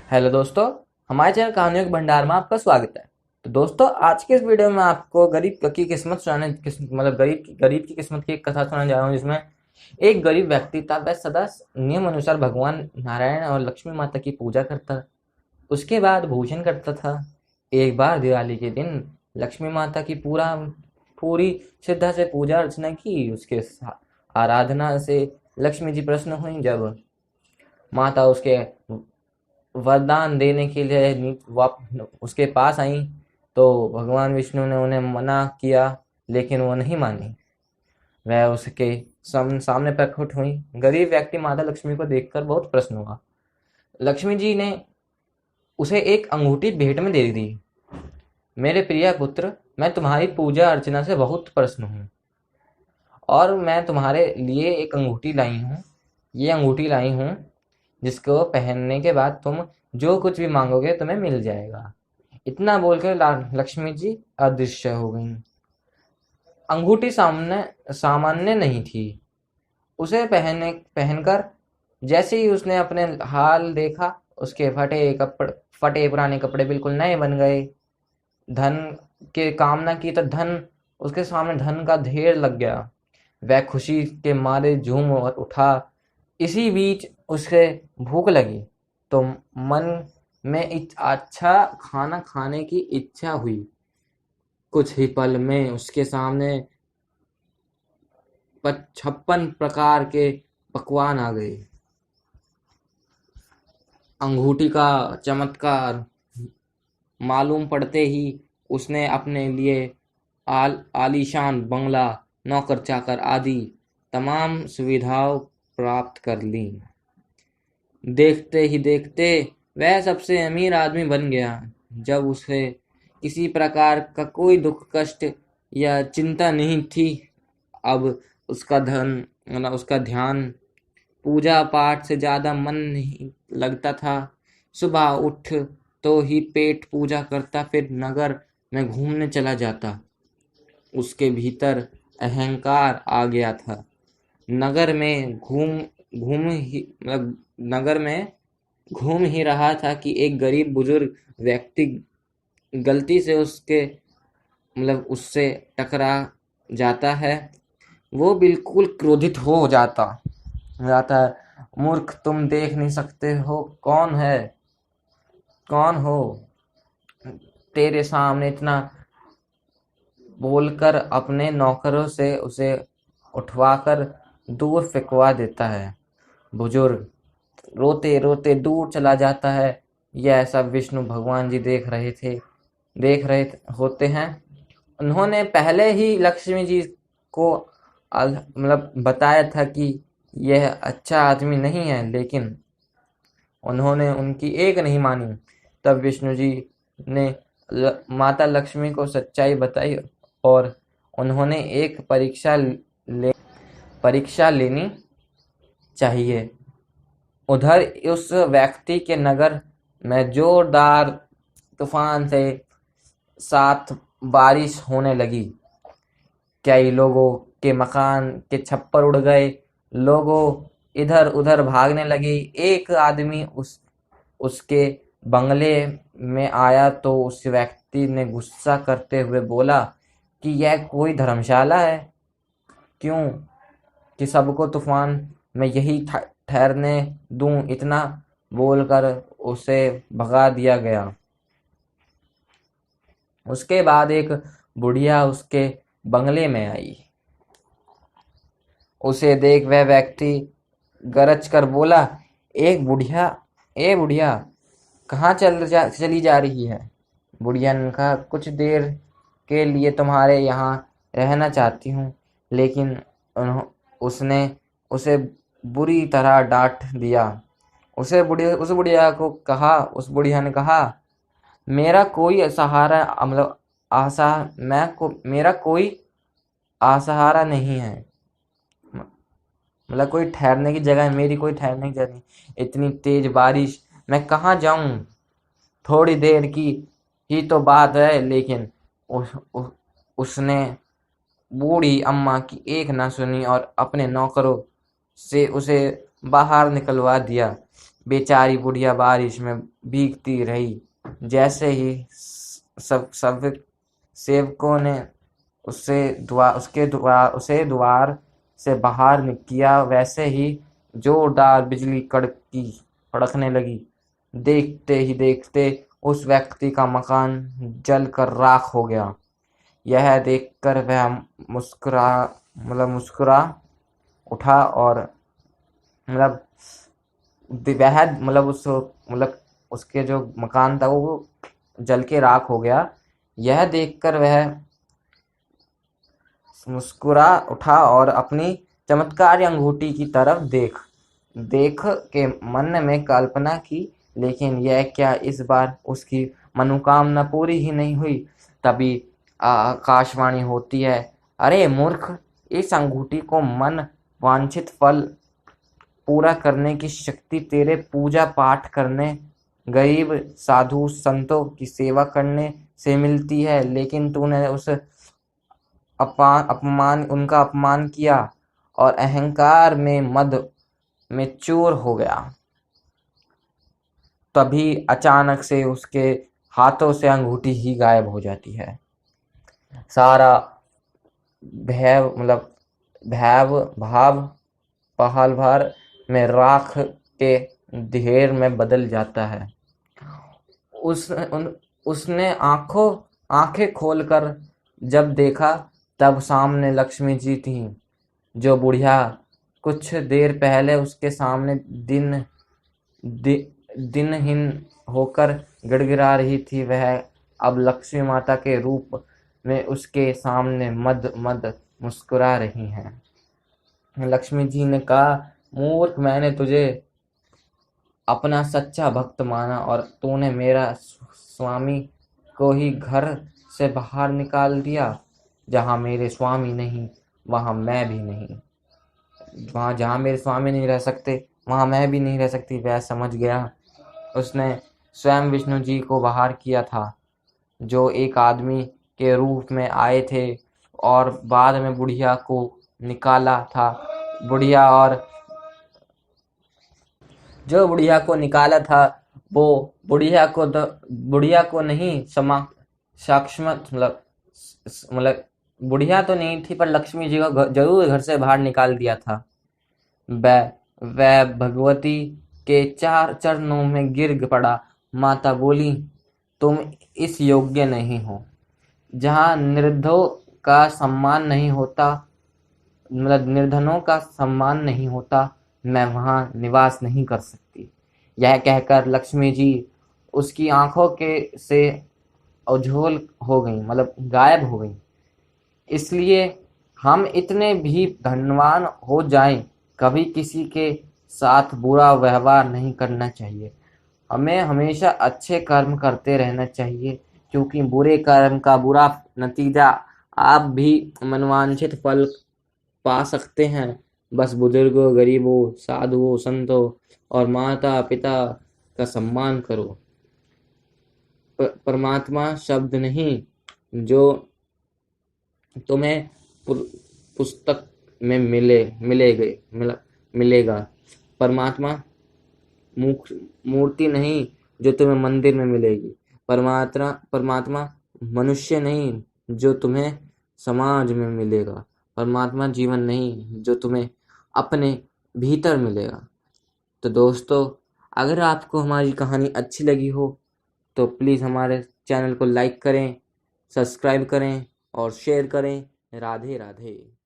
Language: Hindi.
हेलो दोस्तों, हमारे चैनल कहानियों के भंडार में आपका स्वागत है। तो दोस्तों, आज के इस वीडियो में आपको गरीब की किस्मत सुनाने मतलब गरीब की किस्मत की एक कथा सुनाने जा रहा हूँ, जिसमें एक गरीब व्यक्ति था। वह सदा नियम अनुसार भगवान नारायण और लक्ष्मी माता की पूजा करता, उसके बाद भोजन करता था। एक बार दिवाली के दिन लक्ष्मी माता की पूरी श्रद्धा से पूजा अर्चना की। उसके आराधना से लक्ष्मी जी प्रसन्न हुई। जब माता उसके वरदान देने के लिए उसके पास आई, तो भगवान विष्णु ने उन्हें मना किया, लेकिन वो नहीं मानी। वह उसके सामने प्रकट हुई। गरीब व्यक्ति माता लक्ष्मी को देखकर बहुत प्रसन्न हुआ। लक्ष्मी जी ने उसे एक अंगूठी भेंट में दे दी। मेरे प्रिय पुत्र, मैं तुम्हारी पूजा अर्चना से बहुत प्रसन्न हूँ और मैं तुम्हारे लिए एक अंगूठी लाई हूँ। ये अंगूठी लाई हूँ जिसको पहनने के बाद तुम जो कुछ भी मांगोगे तुम्हें मिल जाएगा। इतना बोलकर लक्ष्मी जी अदृश्य हो गईं। अंगूठी सामान्य नहीं थी। उसे पहनकर जैसे ही उसने अपने हाल देखा, उसके फटे पुराने कपड़े बिल्कुल नए बन गए। धन के कामना की तो धन उसके सामने धन का ढेर लग गया। वह खुशी के मारे झूम उठा। इसी बीच उसे भूख लगी, तो मन में अच्छा खाना खाने की इच्छा हुई। कुछ ही पल में उसके सामने 56 प्रकार के पकवान आ गए। अंगूठी का चमत्कार मालूम पड़ते ही उसने अपने लिए आलीशान बंगला, नौकर चाकर आदि तमाम सुविधाओं प्राप्त कर ली। देखते ही देखते वह सबसे अमीर आदमी बन गया। जब उसे किसी प्रकार का कोई दुख कष्ट या चिंता नहीं थी। अब उसका ध्यान पूजा पाठ से ज्यादा मन नहीं लगता था। सुबह उठ तो ही पेट पूजा करता, फिर नगर में घूमने चला जाता। उसके भीतर अहंकार आ गया था। नगर में घूम ही रहा था कि एक गरीब बुजुर्ग व्यक्ति गलती से उससे टकरा जाता है। वो बिल्कुल क्रोधित हो जाता है। मूर्ख, तुम देख नहीं सकते हो कौन हो? तेरे सामने इतना बोलकर अपने नौकरों से उसे उठवाकर दूर फेंकवा देता है। बुजुर्ग रोते रोते दूर चला जाता है। यह ऐसा विष्णु भगवान जी देख रहे होते हैं। उन्होंने पहले ही लक्ष्मी जी को बताया था कि यह अच्छा आदमी नहीं है, लेकिन उन्होंने उनकी एक नहीं मानी। तब विष्णु जी ने माता लक्ष्मी को सच्चाई बताई और उन्होंने एक परीक्षा लेनी चाहिए। उधर उस व्यक्ति के नगर में जोरदार तूफान से साथ बारिश होने लगी। कई लोगों के मकान के छप्पर उड़ गए। लोगों इधर उधर भागने लगे। एक आदमी उसके बंगले में आया तो उस व्यक्ति ने गुस्सा करते हुए बोला कि यह कोई धर्मशाला है क्यों कि सबको तूफान में यही ठहरने दूं? इतना बोलकर उसे भगा दिया गया। उसके बाद एक बुढ़िया उसके बंगले में आई। उसे देख वह व्यक्ति गरज कर बोला, ए बुढ़िया, कहाँ चली जा रही है? बुढ़िया ने कहा, कुछ देर के लिए तुम्हारे यहाँ रहना चाहती हूँ। लेकिन उसने उसे बुरी तरह डांट दिया। उस बुढ़िया ने कहा, मेरा कोई आसहारा नहीं है। कोई ठहरने की जगह, मेरी कोई ठहरने की जगह नहीं। इतनी तेज बारिश, मैं कहाँ जाऊं? थोड़ी देर की ही तो बात है। लेकिन उसने बूढ़ी अम्मा की एक ना सुनी और अपने नौकरों से उसे बाहर निकलवा दिया। बेचारी बुढ़िया बारिश में भीगती रही। जैसे ही सब सेवकों ने उसे द्वार से बाहर किया, वैसे ही जोरदार बिजली कड़कने लगी। देखते ही देखते उस व्यक्ति का मकान जलकर राख हो गया। यह देखकर वह मुस्कुरा उठा और मतलब वह उसके जो मकान था वो जल के राख हो गया। यह देखकर वह मुस्कुरा उठा और अपनी चमत्कारी अंगूठी की तरफ देख के मन में कल्पना की, लेकिन यह क्या, इस बार उसकी मनोकामना पूरी ही नहीं हुई। तभी आकाशवाणी होती है, अरे मूर्ख, इस अंगूठी को मन वांछित फल पूरा करने की शक्ति तेरे पूजा पाठ करने, गरीब साधु संतों की सेवा करने से मिलती है, लेकिन तूने उनका अपमान किया और अहंकार में मद में चूर हो गया। तभी अचानक से उसके हाथों से अंगूठी ही गायब हो जाती है। सारा भाव पहाड़ भर में राख के ढेर में बदल जाता है। उसने आंखें खोलकर जब देखा, तब सामने लक्ष्मी जी थीं। जो बुढ़िया कुछ देर पहले उसके सामने दिनहीन होकर गिड़गिड़ा रही थी, वह अब लक्ष्मी माता के रूप में उसके सामने मद मद मुस्कुरा रही हैं। लक्ष्मी जी ने कहा, मूर्ख, मैंने तुझे अपना सच्चा भक्त माना और तूने मेरा स्वामी को ही घर से बाहर निकाल दिया। जहाँ मेरे स्वामी नहीं, वहाँ मैं भी नहीं। जहाँ मेरे स्वामी नहीं रह सकते, वहाँ मैं भी नहीं रह सकती। वह समझ गया। उसने स्वयं विष्णु जी को बाहर किया था, जो एक आदमी के रूप में आए थे, और बाद में बुढ़िया को निकाला था। जो बुढ़िया को निकाला था, वो बुढ़िया को नहीं बुढ़िया तो नहीं थी, पर लक्ष्मी जी को जरूर घर से बाहर निकाल दिया था। वह भगवती के चरणों में गिर पड़ा। माता बोली, तुम इस योग्य नहीं हो। जहाँ निर्धनों का सम्मान नहीं होता, मैं वहाँ निवास नहीं कर सकती। यह कहकर लक्ष्मी जी उसकी आंखों के से ओझल हो गई, गायब हो गई। इसलिए हम इतने भी धनवान हो जाएं, कभी किसी के साथ बुरा व्यवहार नहीं करना चाहिए। हमें हमेशा अच्छे कर्म करते रहना चाहिए, क्योंकि बुरे कर्म का बुरा नतीजा आप भी मनवांछित फल पा सकते हैं। बस बुजुर्गों, गरीबों, साधुओं, संतों और माता पिता का सम्मान करो। परमात्मा शब्द नहीं जो तुम्हें पुस्तक में मिलेगा। परमात्मा मूर्ति नहीं जो तुम्हें मंदिर में मिलेगी। परमात्मा मनुष्य नहीं जो तुम्हें समाज में मिलेगा। परमात्मा जीवन नहीं जो तुम्हें अपने भीतर मिलेगा। तो दोस्तों, अगर आपको हमारी कहानी अच्छी लगी हो तो प्लीज़ हमारे चैनल को लाइक करें, सब्सक्राइब करें और शेयर करें। राधे राधे।